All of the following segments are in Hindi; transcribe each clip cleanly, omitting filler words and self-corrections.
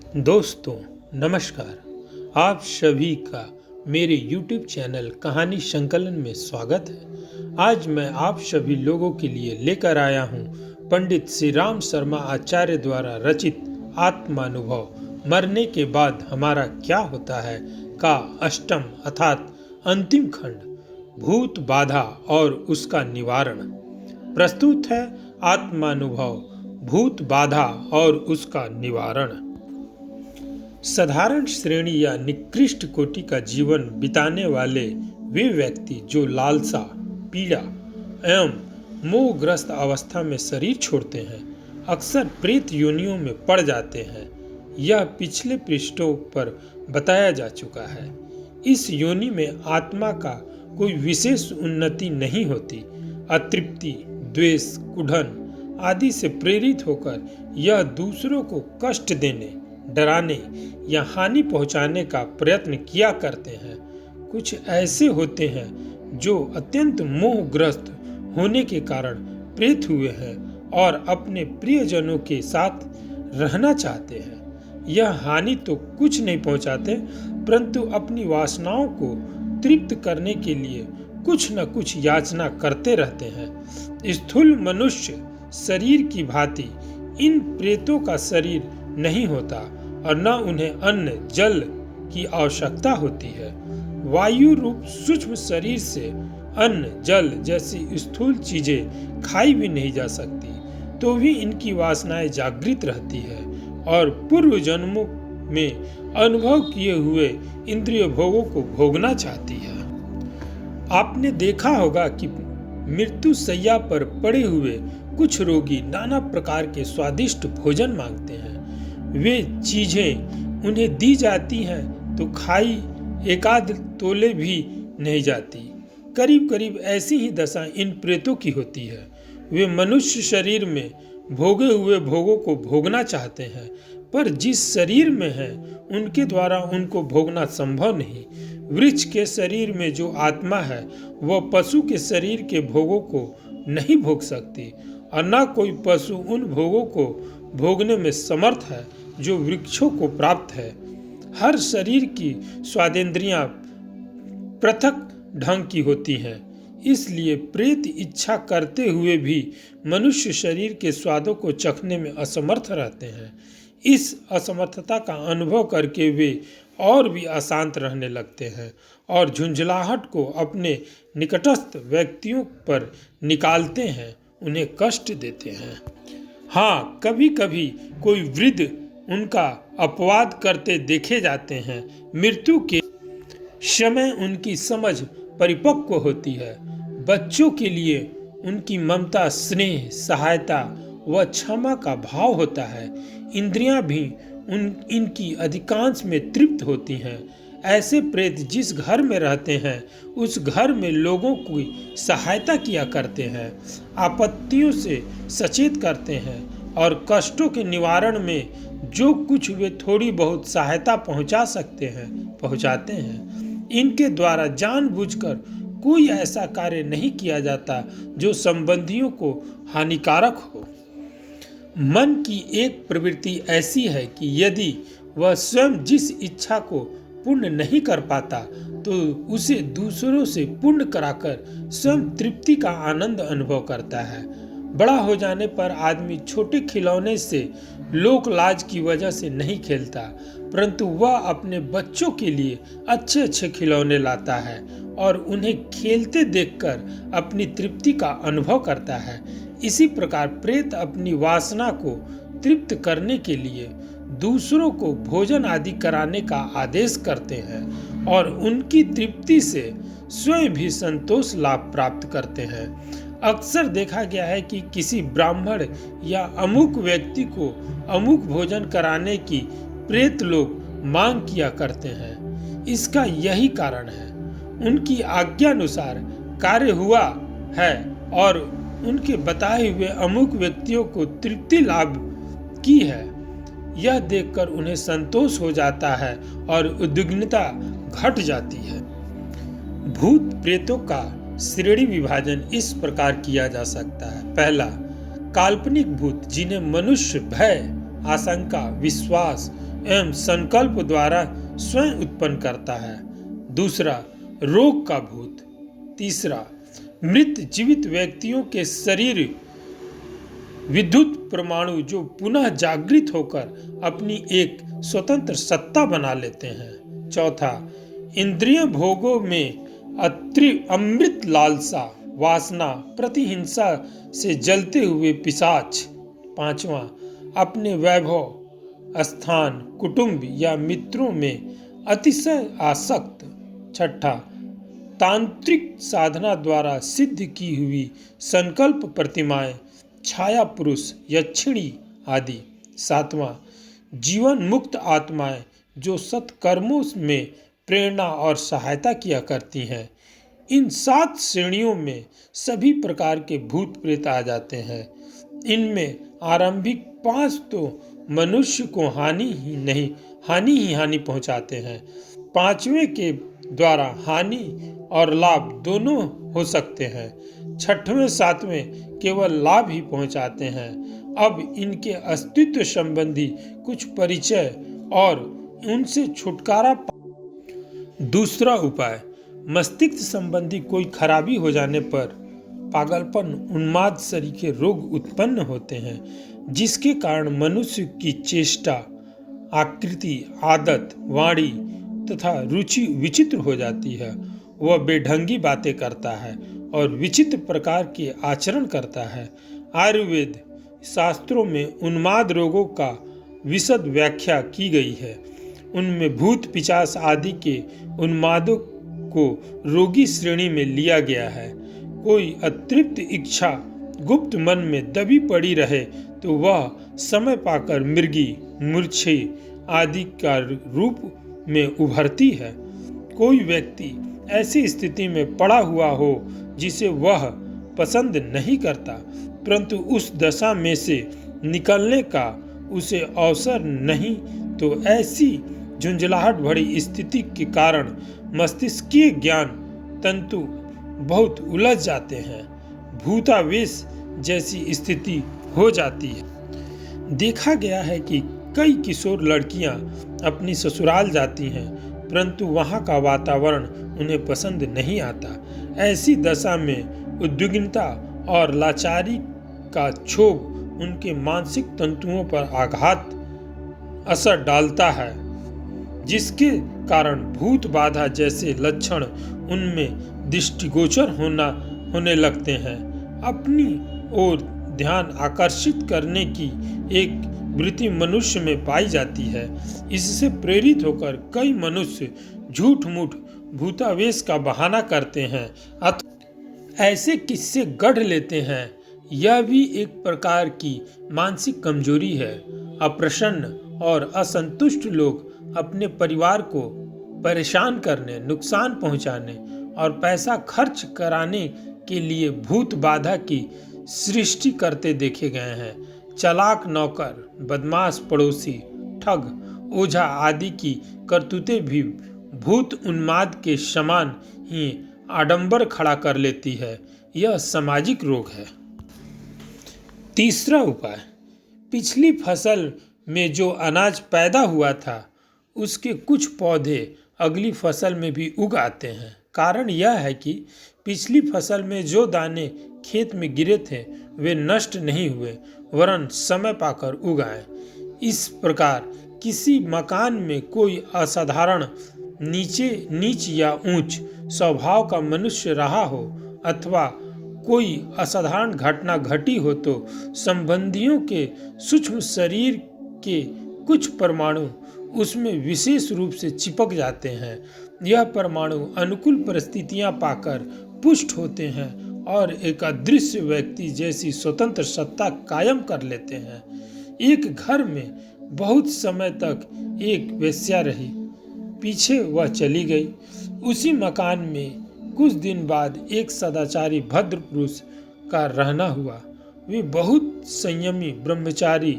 दोस्तों नमस्कार। आप सभी का मेरे YouTube चैनल कहानी संकलन में स्वागत है। आज मैं आप सभी लोगों के लिए लेकर आया हूँ पंडित श्री राम शर्मा आचार्य द्वारा रचित आत्मानुभव मरने के बाद हमारा क्या होता है का अष्टम अर्थात अंतिम खंड भूत बाधा और उसका निवारण। प्रस्तुत है आत्मानुभव भूत बाधा और उसका निवारण। साधारण श्रेणी या निकृष्ट कोटि का जीवन बिताने वाले वे व्यक्ति जो लालसा, पीड़ा एवं मोहग्रस्त अवस्था में शरीर छोड़ते हैं, अक्सर प्रेत योनियों में पड़ जाते हैं। यह पिछले पृष्ठों पर बताया जा चुका है। इस योनि में आत्मा का कोई विशेष उन्नति नहीं होती। अतृप्ति, द्वेष, कुढ़न आदि से प्रेरित होकर यह दूसरों को कष्ट देने, डराने या हानि पहुंचाने का प्रयत्न किया करते हैं। कुछ ऐसे होते हैं जो अत्यंत मोहग्रस्त होने के कारण प्रेत हुए हैं और अपने प्रियजनों के साथ रहना चाहते हैं। यह हानि तो कुछ नहीं पहुंचाते, परंतु अपनी वासनाओं को तृप्त करने के लिए कुछ न कुछ याचना करते रहते हैं। स्थूल मनुष्य शरीर की भांति इन प्रेतों का शरीर नहीं होता और न उन्हें अन्न जल की आवश्यकता होती है। वायु रूप सूक्ष्म शरीर से अन्न जल जैसी स्थूल चीजें खाई भी नहीं जा सकती, तो भी इनकी वासनाएं जागृत रहती है और पूर्व जन्मों में अनुभव किए हुए इंद्रिय भोगों को भोगना चाहती है। आपने देखा होगा कि मृत्यु शैया पर पड़े हुए कुछ रोगी नाना प्रकार के स्वादिष्ट भोजन मांगते हैं। वे चीजें उन्हें दी जाती हैं तो खाई एकाध तोले भी नहीं जाती। करीब करीब ऐसी ही दशा इन प्रेतों की होती है। वे मनुष्य शरीर में भोगे हुए भोगों को भोगना चाहते हैं, पर जिस शरीर में है उनके द्वारा उनको भोगना संभव नहीं। वृक्ष के शरीर में जो आत्मा है वह पशु के शरीर के भोगों को नहीं भोग सकती और न कोई पशु उन भोगों को भोगने में समर्थ है जो वृक्षों को प्राप्त है। हर शरीर की स्वादेंद्रियां पृथक ढंग की होती हैं, इसलिए प्रेत इच्छा करते हुए भी मनुष्य शरीर के स्वादों को चखने में असमर्थ रहते हैं। इस असमर्थता का अनुभव करके वे और भी अशांत रहने लगते हैं और झुंझलाहट को अपने निकटस्थ व्यक्तियों पर निकालते हैं, उन्हें कष्ट देते हैं। हाँ, कभी कभी कोई वृद्ध उनका अपवाद करते देखे जाते हैं। मृत्यु के समय उनकी समझ परिपक्व होती है। बच्चों के लिए उनकी ममता, स्नेह, सहायता व क्षमा का भाव होता है। इंद्रियां भी इनकी अधिकांश में तृप्त होती हैं। ऐसे प्रेत जिस घर में रहते हैं उस घर में लोगों की सहायता किया करते हैं, आपत्तियों से सचेत करते हैं और कष्टों के निवारण में जो कुछ वे थोड़ी बहुत सहायता पहुंचा सकते हैं पहुंचाते हैं। इनके द्वारा जानबूझकर कोई ऐसा कार्य नहीं किया जाता जो संबंधियों को हानिकारक हो। मन की एक प्रवृत्ति ऐसी है कि यदि वह स्वयं जिस इच्छा को पूर्ण नहीं कर पाता तो उसे दूसरों से पूर्ण कराकर स्वयं तृप्ति का आनंद अनुभव करता है। बड़ा हो जाने पर आदमी छोटे खिलौने से लोक लाज की वजह से नहीं खेलता, परंतु वह अपने बच्चों के लिए अच्छे अच्छे खिलौने लाता है और उन्हें खेलते देखकर अपनी तृप्ति का अनुभव करता है। इसी प्रकार प्रेत अपनी वासना को तृप्त करने के लिए दूसरों को भोजन आदि कराने का आदेश करते हैं और उनकी तृप्ति से स्वयं भी संतोष लाभ प्राप्त करते हैं। अक्सर देखा गया है कि किसी ब्राह्मण या अमुक व्यक्ति को अमुक भोजन कराने की प्रेत लोग मांग किया करते हैं। इसका यही कारण है, उनकी आज्ञानुसार कार्य हुआ है और उनके बताए हुए अमुक व्यक्तियों को तृप्ति लाभ की है। यह देखकर उन्हें संतोष हो जाता है और उद्विग्नता घट जाती है। भूत प्रेतों का श्रेणी विभाजन इस प्रकार किया जा सकता है। पहला, काल्पनिक भूत जिन्हें मनुष्य भय, आशंका, विश्वास एवं संकल्प द्वारा स्वयं उत्पन्न करता है। दूसरा, रोग का भूत। तीसरा, मृत जीवित व्यक्तियों के शरीर विद्युत परमाणु जो पुनः जागृत होकर अपनी एक स्वतंत्र सत्ता बना लेते हैं। चौथा, इंद्रिय भोगों में अमृत लालसा, वासना, प्रतिहिंसा से जलते हुए पिशाच। पांचवा, अपने वैभव, स्थान, कुटुंब या मित्रों में अतिशय आसक्त। छठा, तांत्रिक साधना द्वारा सिद्ध की हुई संकल्प प्रतिमाएं, छाया पुरुष, यक्षिणी आदि। सातवां, जीवन मुक्त आत्माएं जो सत्कर्मों में प्रेरणा और सहायता किया करती हैं। इन 7 श्रेणियों में सभी प्रकार के भूत प्रेत आ जाते हैं। इनमें आरंभिक 5 तो मनुष्य को हानि ही पहुंचाते हैं। 5वें के द्वारा हानि और लाभ दोनों हो सकते हैं। 6वें 7वें केवल लाभ ही पहुंचाते हैं। अब इनके अस्तित्व संबंधी कुछ परिचय और उनसे छुटकारा। दूसरा उपाय, मस्तिष्क संबंधी कोई खराबी हो जाने पर पागलपन, उन्माद सरीखे रोग उत्पन्न होते हैं, जिसके कारण मनुष्य की चेष्टा, आकृति, आदत, वाणी तथा रुचि विचित्र हो जाती है। वह बेढंगी बातें करता है और विचित्र प्रकार के आचरण करता है। आयुर्वेद शास्त्रों में उन्माद रोगों का विशद व्याख्या की गई है। उनमें भूत, पिशाच आदि के उन्मादों को रोगी श्रेणी में लिया गया है। कोई अतृप्त इच्छा गुप्त मन में दबी पड़ी रहे तो वह समय पाकर मृगी, मूर्छे आदि का रूप में उभरती है। कोई व्यक्ति ऐसी स्थिति में पड़ा हुआ हो जिसे वह पसंद नहीं करता, परंतु उस दशा में से निकलने का उसे अवसर नहीं, तो ऐसी झुंझलाहट भरी स्थिति के कारण मस्तिष्कीय ज्ञान तंतु बहुत उलझ जाते हैं। भूतावेश जैसी स्थिति हो जाती है। देखा गया है कि कई किशोर लड़कियां अपनी ससुराल जाती हैं, परंतु वहां का वातावरण उन्हें पसंद नहीं आता। ऐसी दशा में उद्विग्नता और लाचारी का क्षोभ उनके मानसिक तंतुओं पर आघात असर डालता है, जिसके कारण भूत बाधा जैसे लक्षण उनमें दृष्टिगोचर होने लगते हैं। अपनी ओर ध्यान आकर्षित करने की एक वृत्ति मनुष्य में पाई जाती है। इससे प्रेरित होकर कई मनुष्य झूठ मूठ भूतावेश का बहाना करते हैं अथवा ऐसे किस्से गढ़ लेते हैं। यह भी एक प्रकार की मानसिक कमजोरी है। अप्रसन्न और असंतुष्ट लोग अपने परिवार को परेशान करने, नुकसान पहुंचाने और पैसा खर्च कराने के लिए भूत बाधा की सृष्टि करते देखे गए हैं। चालाक नौकर, बदमाश पड़ोसी, ठग, ओझा आदि की करतूतें भी भूत उन्माद के समान ही आडंबर खड़ा कर लेती है। यह सामाजिक रोग है। तीसरा उपाय, पिछली फसल में जो अनाज पैदा हुआ था उसके कुछ पौधे अगली फसल में भी उग आते हैं। कारण यह है कि पिछली फसल में जो दाने खेत में गिरे थे वे नष्ट नहीं हुए, वरन समय पाकर उग आए। इस प्रकार किसी मकान में कोई असाधारण नीच या ऊंच स्वभाव का मनुष्य रहा हो अथवा कोई असाधारण घटना घटी हो तो संबंधियों के सूक्ष्म शरीर के कुछ परमाणु उसमें विशेष रूप से चिपक जाते हैं। यह परमाणु अनुकूल परिस्थितियां पाकर पुष्ट होते हैं और एक अदृश्य व्यक्ति जैसी स्वतंत्र सत्ता कायम कर लेते हैं। एक घर में बहुत समय तक एक वेश्या रही, पीछे वह चली गई। उसी मकान में कुछ दिन बाद एक सदाचारी भद्र पुरुष का रहना हुआ। वे बहुत संयमी, ब्रह्मचारी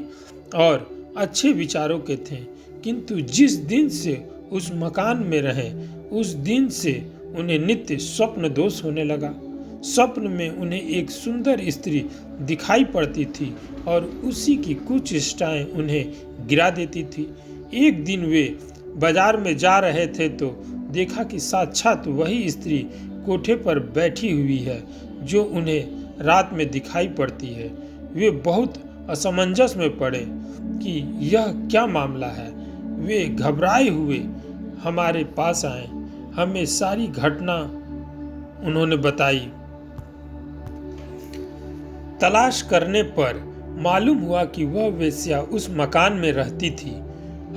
और अच्छे विचारों के थे, किंतु जिस दिन से उस मकान में रहे उस दिन से उन्हें नित्य स्वप्न दोष होने लगा। स्वप्न में उन्हें एक सुंदर स्त्री दिखाई पड़ती थी और उसी की कुछ चेष्टाएं उन्हें गिरा देती थी। एक दिन वे बाजार में जा रहे थे तो देखा कि साक्षात वही स्त्री कोठे पर बैठी हुई है जो उन्हें रात में दिखाई पड़ती है। वे बहुत असमंजस में पड़े कि यह क्या मामला है। वे घबराए हुए हमारे पास आए, हमें सारी घटना उन्होंने बताई। तलाश करने पर मालूम हुआ कि वह वेश्या उस मकान में रहती थी।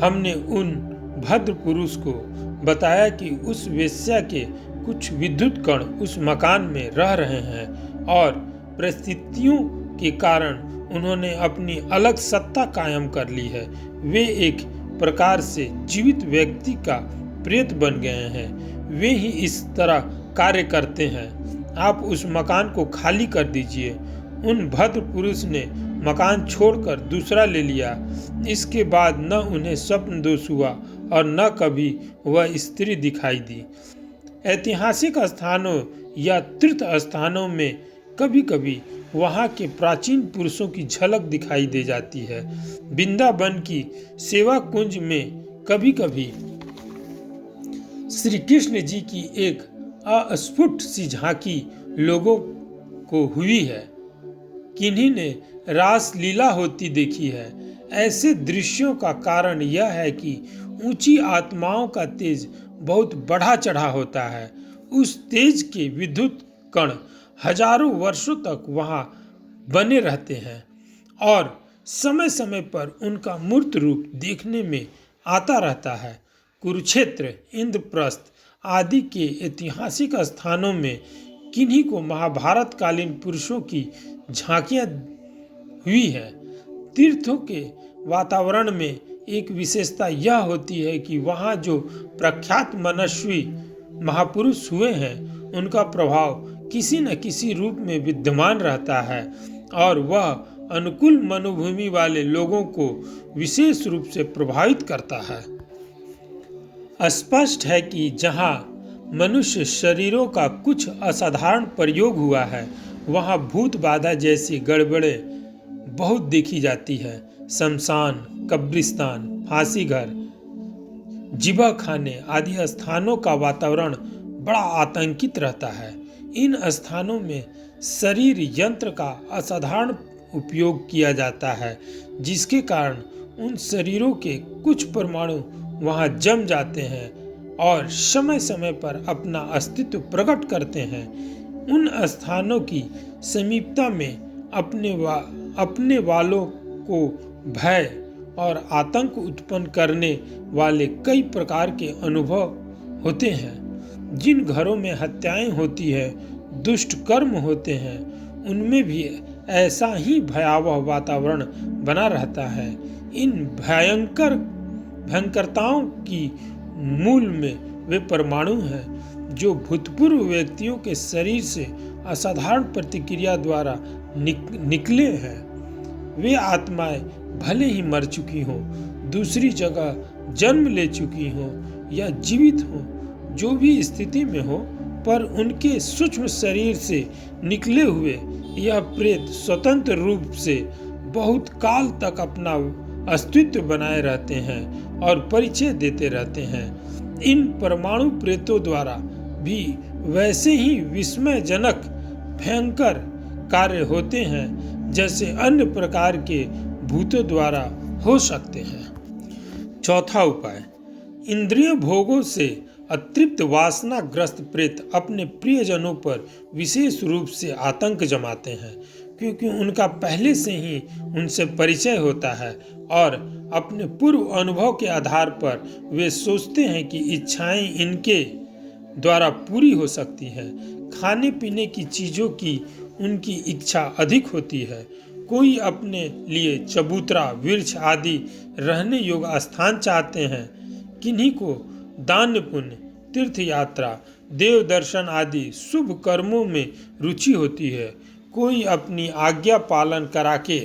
हमने उन भद्र पुरुष को बताया कि उस वेश्या के कुछ विद्युत कण उस मकान में रह रहे हैं और परिस्थितियों के कारण उन्होंने अपनी अलग सत्ता कायम कर ली है। वे एक प्रकार से जीवित व्यक्ति का प्रेत बन गए हैं। वे ही इस तरह कार्य करते हैं। आप उस मकान को खाली कर दीजिए। उन भद्र पुरुष ने मकान छोड़कर दूसरा ले लिया। इसके बाद न उन्हें स्वप्न दोष हुआ और न कभी वह स्त्री दिखाई दी। ऐतिहासिक स्थानों या तीर्थ स्थानों में कभी कभी वहाँ के प्राचीन पुरुषों की झलक दिखाई दे जाती है। वृंदावन की सेवा कुंज में कभी कभी श्री कृष्ण जी की एक अस्फुट सी झांकी लोगों को हुई है। किन्हीं ने रास लीला होती देखी है। ऐसे दृश्यों का कारण यह है कि ऊंची आत्माओं का तेज बहुत बढ़ा चढ़ा होता है। उस तेज के विद्युत कण हजारों वर्षों तक वहां बने रहते हैं और समय समय पर उनका मूर्त रूप देखने में आता रहता है। कुरुक्षेत्र, इंद्रप्रस्थ आदि के ऐतिहासिक स्थानों में किन्हीं को महाभारत कालीन पुरुषों की झांकियां हुई है। तीर्थों के वातावरण में एक विशेषता यह होती है कि वहाँ जो प्रख्यात मनस्वी महापुरुष हुए हैं उनका प्रभाव किसी न किसी रूप में विद्यमान रहता है और वह अनुकूल मनोभूमि वाले लोगों को विशेष रूप से प्रभावित करता है। स्पष्ट है कि जहाँ मनुष्य शरीरों का कुछ असाधारण प्रयोग हुआ है वहाँ भूत बाधा जैसी गड़बड़ें बहुत देखी जाती है। शमशान, कब्रिस्तान, फांसी घर, जिबा खाने आदि स्थानों का वातावरण बड़ा आतंकित रहता है। इन स्थानों में शरीर यंत्र का असाधारण उपयोग किया जाता है जिसके कारण उन शरीरों के कुछ परमाणु वहां जम जाते हैं और समय समय पर अपना अस्तित्व प्रकट करते हैं। उन स्थानों की समीपता में अपने वालों को भय और आतंक उत्पन्न करने वाले कई प्रकार के अनुभव होते हैं। जिन घरों में हत्याएं होती है, दुष्ट कर्म होते हैं, उनमें भी ऐसा ही भयावह वातावरण बना रहता है। इन भयंकरताओं की मूल में वे परमाणु हैं जो भूतपूर्व व्यक्तियों के शरीर से असाधारण प्रतिक्रिया द्वारा निकले हैं। वे आत्माएं भले ही मर चुकी हों, दूसरी जगह जन्म ले चुकी हों या जीवित हों, जो भी स्थिति में हो, पर उनके सूक्ष्म शरीर से निकले हुए यह प्रेत स्वतंत्र रूप से बहुत काल तक अपना अस्तित्व बनाए रहते हैं और परिचय देते रहते हैं। इन परमाणु प्रेतों द्वारा भी वैसे ही विस्मयजनक भयंकर कार्य होते हैं जैसे अन्य प्रकार के भूतों द्वारा हो सकते हैं। चौथा उपाय, इंद्रिय भोगों से अतृप्त वासनाग्रस्त प्रेत अपने प्रियजनों पर विशेष रूप से आतंक जमाते हैं क्योंकि उनका पहले से ही उनसे परिचय होता है और अपने पूर्व अनुभव के आधार पर वे सोचते हैं कि इच्छाएं इनके द्वारा पूरी हो सकती हैं। खाने पीने की चीज़ों की उनकी इच्छा अधिक होती है। कोई अपने लिए चबूतरा, वृक्ष आदि रहने योग्य स्थान चाहते हैं। किन्हीं को दान पुण्य, तीर्थ यात्रा, देव दर्शन आदि शुभ कर्मों में रुचि होती है। कोई अपनी आज्ञा पालन करा के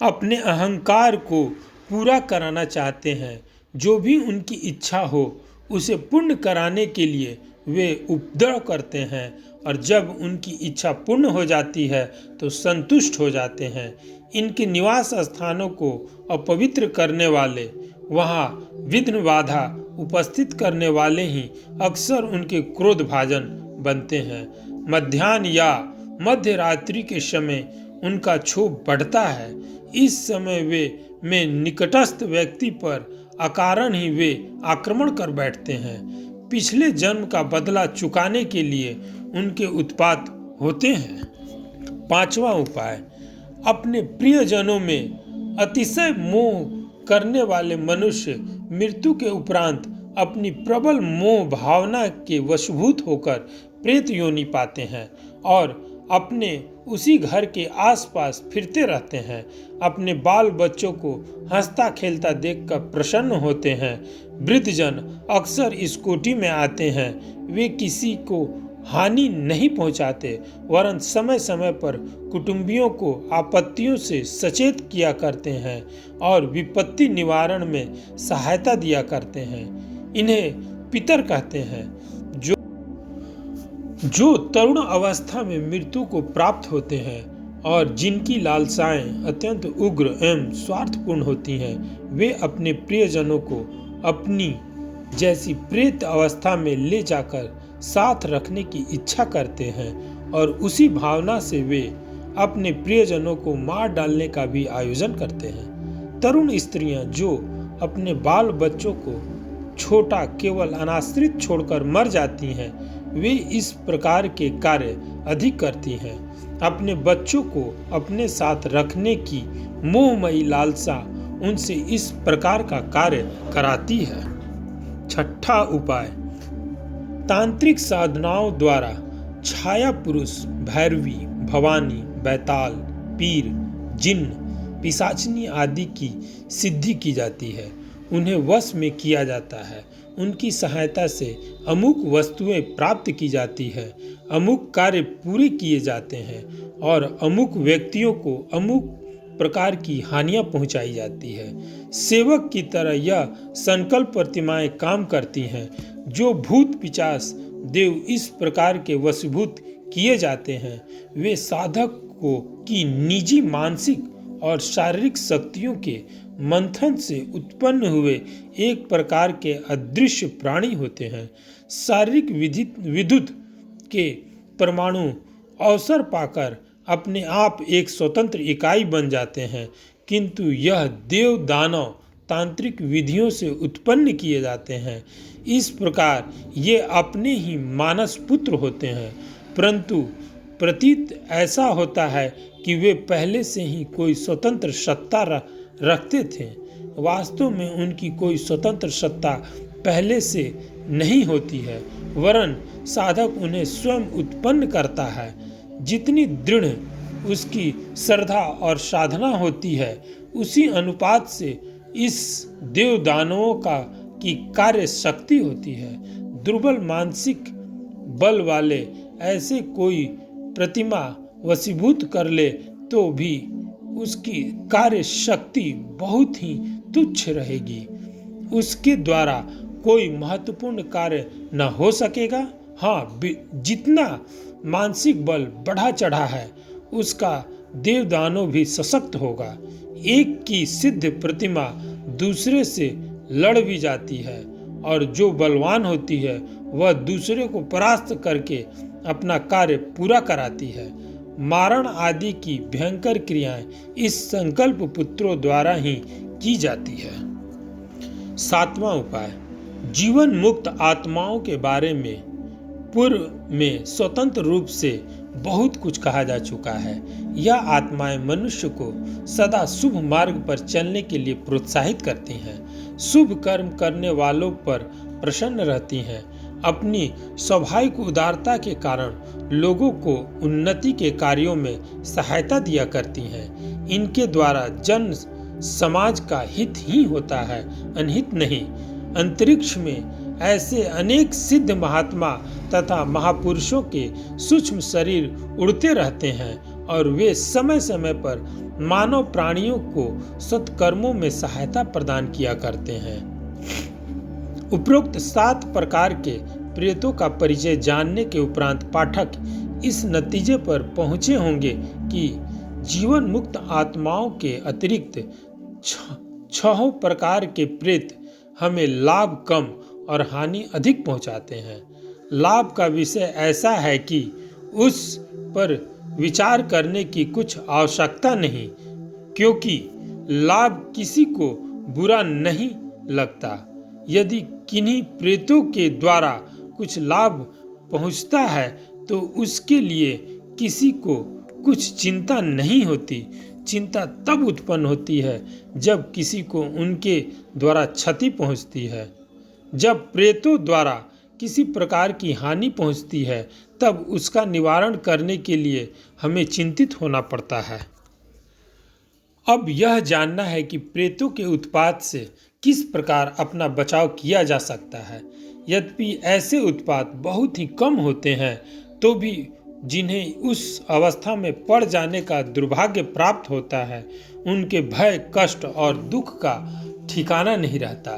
अपने अहंकार को पूरा कराना चाहते हैं। जो भी उनकी इच्छा हो उसे पूर्ण कराने के लिए वे उपद्रव करते हैं और जब उनकी इच्छा पूर्ण हो जाती है तो संतुष्ट हो जाते हैं। इनके निवास स्थानों को अपवित्र करने वाले वहाँ विघ्न बाधा उपस्थित करने वाले ही अक्सर उनके क्रोध भाजन बनते हैं। मध्याह्न या मध्य रात्रि के समय उनका क्षोभ बढ़ता है। इस समय वे में निकटस्थ व्यक्ति पर अकारण ही वे आक्रमण कर बैठते हैं। पिछले जन्म का बदला चुकाने के लिए उनके उत्पात होते हैं। पांचवा उपाय, अपने प्रियजनों में अतिशय मोह करने वाले मनुष्य मृत्यु के उपरांत अपनी प्रबल मोह भावना के वशीभूत होकर प्रेत योनि पाते हैं और अपने उसी घर के आसपास फिरते रहते हैं। अपने बाल बच्चों को हंसता खेलता देखकर प्रसन्न होते हैं। वृद्धजन अक्सर इस कोटि में आते हैं। वे किसी को हानि नहीं पहुंचाते, वरन समय समय पर कुटुंबियों को आपत्तियों से सचेत किया करते हैं और विपत्ति निवारण में सहायता दिया करते हैं। इन्हें पितर कहते हैं। जो तरुण अवस्था में मृत्यु को प्राप्त होते हैं और जिनकी लालसाएं अत्यंत उग्र एवं स्वार्थपूर्ण होती हैं, वे अपने प्रियजनों को अपनी जैसी प्रेत अवस्था में ले जाकर साथ रखने की इच्छा करते हैं और उसी भावना से वे अपने प्रियजनों को मार डालने का भी आयोजन करते हैं। तरुण स्त्रियां जो अपने बाल बच्चों को छोटा केवल अनाश्रित छोड़कर मर जाती हैं, वे इस प्रकार के कार्य अधिक करती हैं। अपने बच्चों को अपने साथ रखने की मोहमयी लालसा उनसे इस प्रकार का कार्य कराती है। छठा उपाय, तांत्रिक साधनाओं द्वारा छाया पुरुष, भैरवी, भवानी, बैताल, पीर, जिन्न, पिशाचनी आदि की सिद्धि की जाती है। उन्हें वश में किया जाता है। उनकी सहायता से अमुक वस्तुएं प्राप्त की जाती है, अमुक कार्य पूरे किए जाते हैं और अमुक व्यक्तियों को अमुक प्रकार की हानियां पहुंचाई जाती है। सेवक की तरह यह संकल्प प्रतिमाएं काम करती हैं। जो भूत पिशाच देव इस प्रकार के वशीभूत किए जाते हैं, वे साधक को की निजी मानसिक और शारीरिक शक्तियों के मंथन से उत्पन्न हुए एक प्रकार के अदृश्य प्राणी होते हैं। शारीरिक विद्युत के परमाणु अवसर पाकर अपने आप एक स्वतंत्र इकाई बन जाते हैं, किंतु यह देव दानव तांत्रिक विधियों से उत्पन्न किए जाते हैं। इस प्रकार ये अपने ही मानस पुत्र होते हैं, परंतु प्रतीत ऐसा होता है कि वे पहले से ही कोई स्वतंत्र सत्ता रखते थे। वास्तव में उनकी कोई स्वतंत्र सत्ता पहले से नहीं होती है, वरन साधक उन्हें स्वयं उत्पन्न करता है। जितनी दृढ़ उसकी श्रद्धा और साधना होती है, उसी अनुपात से इस देव दानवों की कार्य शक्ति होती है। दुर्बल मानसिक बल वाले ऐसे कोई प्रतिमा वशीभूत कर ले तो भी उसकी कार्य शक्ति बहुत ही तुच्छ रहेगी। उसके द्वारा कोई महत्वपूर्ण कार्य न हो सकेगा। हाँ, जितना मानसिक बल बढ़ा चढ़ा है, उसका देवदानव भी सशक्त होगा। एक की सिद्ध प्रतिमा दूसरे से लड़ भी जाती है और जो बलवान होती है वह दूसरे को परास्त करके अपना कार्य पूरा कराती है। मारण आदि की भयंकर क्रियाएं इस संकल्प पुत्रों द्वारा ही की जाती है। सातवां उपाय, जीवन मुक्त आत्माओं के बारे में पूर्व में स्वतंत्र रूप से बहुत कुछ कहा जा चुका है। यह आत्माएं मनुष्य को सदा शुभ मार्ग पर चलने के लिए प्रोत्साहित करती हैं, शुभ कर्म करने वालों पर प्रसन्न रहती हैं, अपनी स्वाभाविक उदारता के कारण लोगों को उन्नति के कार्यों में सहायता दिया करती हैं। इनके द्वारा जन समाज का हित ही होता है, अनहित नहीं। अंतरिक्ष में ऐसे अनेक सिद्ध महात्मा तथा महापुरुषों के सूक्ष्म शरीर उड़ते रहते हैं और वे समय समय पर मानव प्राणियों को सत्कर्मों में सहायता प्रदान किया करते हैं। उपरोक्त 7 प्रकार के प्रेतों का परिचय जानने के उपरांत पाठक इस नतीजे पर पहुंचे होंगे कि जीवन मुक्त आत्माओं के अतिरिक्त छहों प्रकार के प्रेत हमें लाभ कम और हानि अधिक पहुंचाते हैं। लाभ का विषय ऐसा है कि उस पर विचार करने की कुछ आवश्यकता नहीं, क्योंकि लाभ किसी को बुरा नहीं लगता। यदि किन्हीं प्रेतों के द्वारा कुछ लाभ पहुंचता है तो उसके लिए किसी को कुछ चिंता नहीं होती। चिंता तब उत्पन्न होती है जब किसी को उनके द्वारा क्षति पहुंचती है। जब प्रेतों द्वारा किसी प्रकार की हानि पहुंचती है तब उसका निवारण करने के लिए हमें चिंतित होना पड़ता है। अब यह जानना है कि प्रेतों के उत्पात से किस प्रकार अपना बचाव किया जा सकता है। यद्यपि ऐसे उत्पात बहुत ही कम होते हैं तो भी जिन्हें उस अवस्था में पड़ जाने का दुर्भाग्य प्राप्त होता है, उनके भय, कष्ट और दुख का ठिकाना नहीं रहता।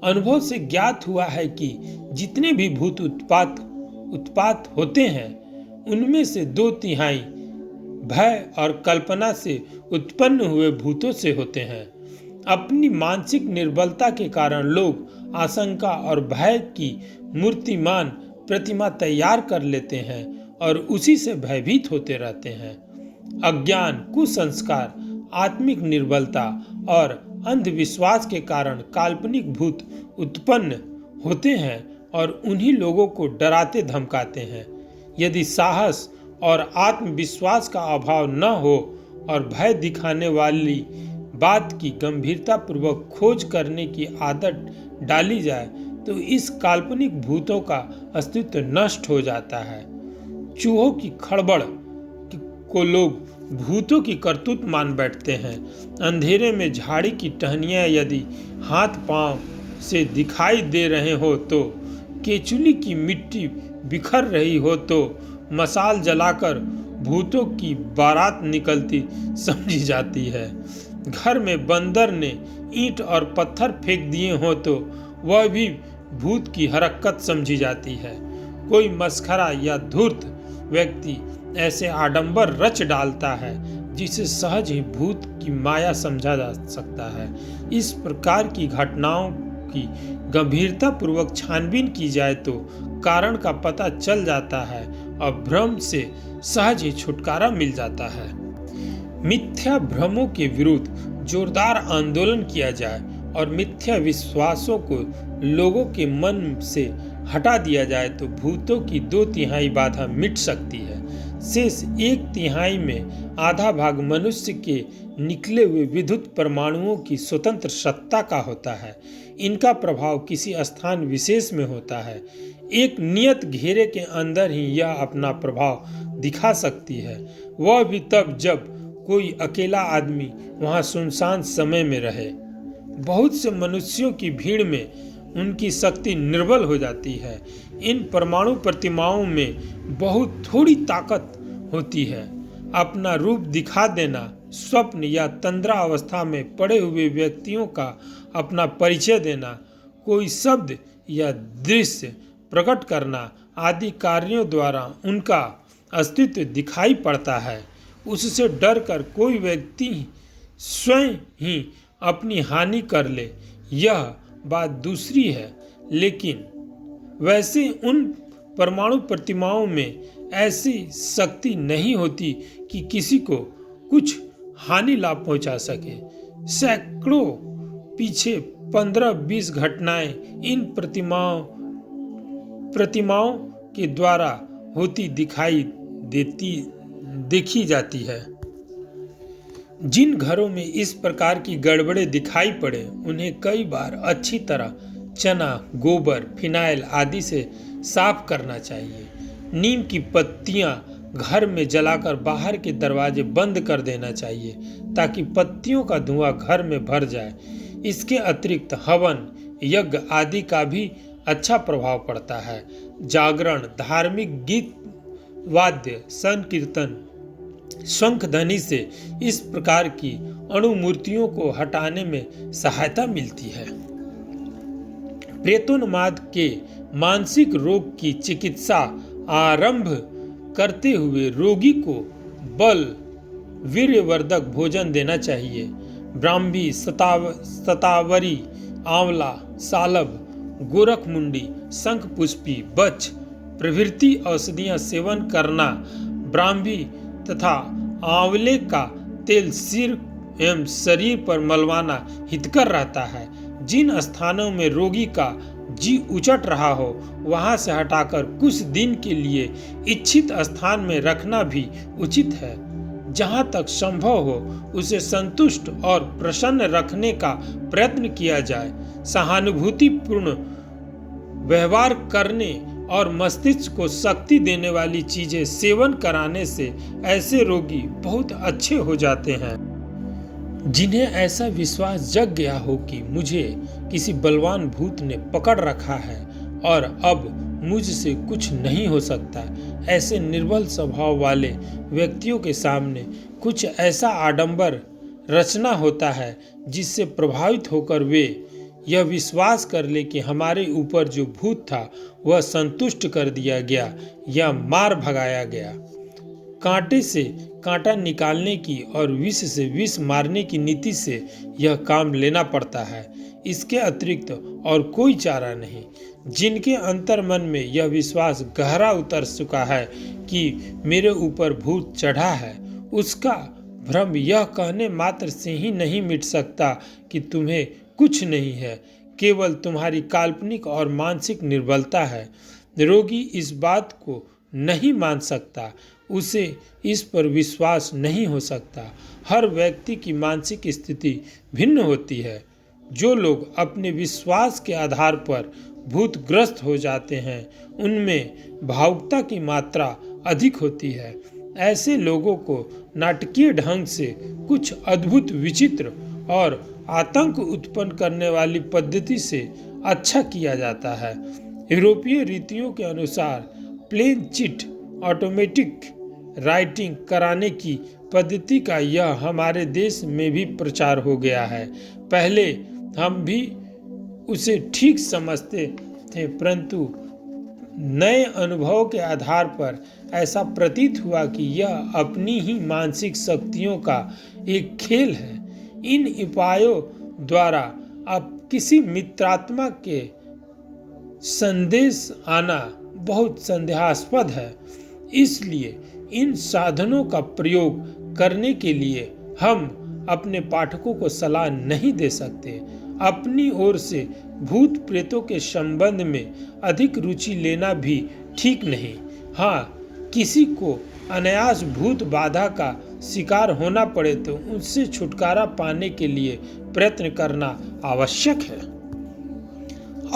अनुभव से ज्ञात हुआ है कि जितने भी भूत उत्पात होते हैं उनमें से 2/3 भय और कल्पना से उत्पन्न हुए भूतों से होते हैं। अपनी मानसिक निर्बलता के कारण लोग आशंका और भय की मूर्तिमान प्रतिमा तैयार कर लेते हैं और उसी से भयभीत होते रहते हैं। अज्ञान, कुसंस्कार, आत्मिक निर्बलता और अंधविश्वास के कारण काल्पनिक भूत उत्पन्न होते हैं और उन्हीं लोगों को डराते धमकाते हैं। यदि साहस और आत्मविश्वास का अभाव न हो और भय दिखाने वाली बात की गंभीरतापूर्वक खोज करने की आदत डाली जाए तो इस काल्पनिक भूतों का अस्तित्व नष्ट हो जाता है। चूहों की खड़बड़ को लोग भूतों की करतूत मान बैठते हैं। अंधेरे में झाड़ी की टहनियाँ यदि हाथ पांव से दिखाई दे रहे हो तो, केचुली की मिट्टी बिखर रही हो तो मसाल जलाकर भूतों की बारात निकलती समझी जाती है। घर में बंदर ने ईंट और पत्थर फेंक दिए हो तो वह भी भूत की हरकत समझी जाती है। कोई मस्खरा या धूर्त व्यक्ति ऐसे आडंबर रच डालता है जिसे सहज ही भूत की माया समझा जा सकता है। इस प्रकार की घटनाओं की गंभीरता पूर्वक छानबीन की जाए तो कारण का पता चल जाता है और भ्रम से सहज ही छुटकारा मिल जाता है। मिथ्या भ्रमों के विरुद्ध जोरदार आंदोलन किया जाए और मिथ्या विश्वासों को लोगों के मन से हटा दिया जाए तो भूतों की 2/3 बाधा मिट सकती है। शेष 1/3 में आधा भाग मनुष्य के निकले हुए विद्युत परमाणुओं की स्वतंत्र सत्ता का होता है। इनका प्रभाव किसी स्थान विशेष में होता है। एक नियत घेरे के अंदर ही यह अपना प्रभाव दिखा सकती है, वह भी तब जब कोई अकेला आदमी वहां सुनसान समय में रहे। बहुत से मनुष्यों की भीड़ में उनकी शक्ति निर्बल हो जाती है। इन परमाणु प्रतिमाओं में बहुत थोड़ी ताकत होती है। अपना रूप दिखा देना, स्वप्न या तंद्रा अवस्था में पड़े हुए व्यक्तियों का अपना परिचय देना, कोई शब्द या दृश्य प्रकट करना आदि कार्यों द्वारा उनका अस्तित्व दिखाई पड़ता है। उससे डरकर कोई व्यक्ति स्वयं ही अपनी हानि कर ले, यह बात दूसरी है, लेकिन वैसे उन परमाणु प्रतिमाओं में ऐसी शक्ति नहीं होती कि किसी को कुछ हानि लाभ पहुंचा सके। सैकड़ों पीछे 15-20 घटनाएं इन प्रतिमाओं के द्वारा होती देखी जाती है। जिन घरों में इस प्रकार की गड़बड़े दिखाई पड़े उन्हें कई बार अच्छी तरह चना, गोबर, फिनाइल आदि से साफ करना चाहिए। नीम की पत्तियां घर में जलाकर बाहर के दरवाजे बंद कर देना चाहिए ताकि पत्तियों का धुआं घर में भर जाए। इसके अतिरिक्त हवन, यज्ञ आदि का भी अच्छा प्रभाव पड़ता है। जागरण, धार्मिक गीत, वाद्य, संकीर्तन, शंख ध्वनि से इस प्रकार की अणुमूर्तियों को हटाने में सहायता मिलती है। प्रेतोन्माद के मानसिक रोग की चिकित्सा आरंभ करते हुए रोगी को बल वीर्यवर्धक भोजन देना चाहिए। ब्राह्मी, शतावरी, आंवला, सालब, गोरखमुंडी, शंखपुष्पी, बच प्रभृति औषधियां सेवन करना, ब्राह्मी तथा आंवले का तेल सिर एवं शरीर पर मलवाना हितकर रहता है। जिन स्थानों में रोगी का जी उचट रहा हो वहां से हटाकर कुछ दिन के लिए इच्छित स्थान में रखना भी उचित है। जहां तक संभव हो उसे संतुष्ट और प्रसन्न रखने का प्रयत्न किया जाए। सहानुभूतिपूर्ण व्यवहार करने और मस्तिष्क को शक्ति देने वाली चीजें सेवन कराने से ऐसे रोगी बहुत अच्छे हो जाते हैं। जिन्हें ऐसा विश्वास जग गया हो कि मुझे किसी बलवान भूत ने पकड़ रखा है और अब मुझसे कुछ नहीं हो सकता, ऐसे निर्बल स्वभाव वाले व्यक्तियों के सामने कुछ ऐसा आडंबर रचना होता है जिससे प्रभावित होकर वे यह विश्वास कर ले कि हमारे ऊपर जो भूत था वह संतुष्ट कर दिया गया या मार भगाया गया। कांटे से कांटा निकालने की और विष से विष मारने की नीति से यह काम लेना पड़ता है। इसके अतिरिक्त और कोई चारा नहीं। जिनके अंतर्मन में यह विश्वास गहरा उतर चुका है कि मेरे ऊपर भूत चढ़ा है, उसका भ्रम यह कहने मात्र से ही नहीं मिट सकता कि तुम्हें कुछ नहीं है, केवल तुम्हारी काल्पनिक और मानसिक निर्बलता है। रोगी इस बात को नहीं मान सकता, उसे इस पर विश्वास नहीं हो सकता। हर व्यक्ति की मानसिक स्थिति भिन्न होती है। जो लोग अपने विश्वास के आधार पर भूतग्रस्त हो जाते हैं उनमें भावुकता की मात्रा अधिक होती है। ऐसे लोगों को नाटकीय ढंग से कुछ अद्भुत, विचित्र और आतंक उत्पन्न करने वाली पद्धति से अच्छा किया जाता है। यूरोपीय रीतियों के अनुसार प्लेन चिट ऑटोमेटिक राइटिंग कराने की पद्धति का यह हमारे देश में भी प्रचार हो गया है। पहले हम भी उसे ठीक समझते थे, परंतु नए अनुभव के आधार पर ऐसा प्रतीत हुआ कि यह अपनी ही मानसिक शक्तियों का एक खेल है। इन उपायों द्वारा अब किसी मित्रात्मा के संदेश आना बहुत संदेहास्पद है, इसलिए इन साधनों का प्रयोग करने के लिए हम अपने पाठकों को सलाह नहीं दे सकते। अपनी ओर से भूत प्रेतों के संबंध में अधिक रुचि लेना भी ठीक नहीं। हाँ, किसी को अनायास भूत बाधा का शिकार होना पड़े तो उससे छुटकारा पाने के लिए प्रयत्न करना आवश्यक है।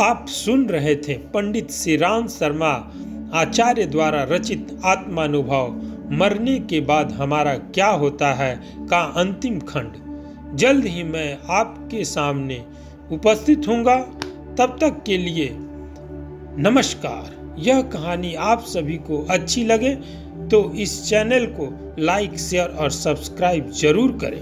आप सुन रहे थे पंडित श्री राम शर्मा आचार्य द्वारा रचित आत्मानुभव, मरने के बाद हमारा क्या होता है का अंतिम खंड। जल्द ही मैं आपके सामने उपस्थित होऊंगा। तब तक के लिए नमस्कार। यह कहानी आप सभी को अच्छी लगे तो इस चैनल को लाइक, शेयर और सब्सक्राइब जरूर करें।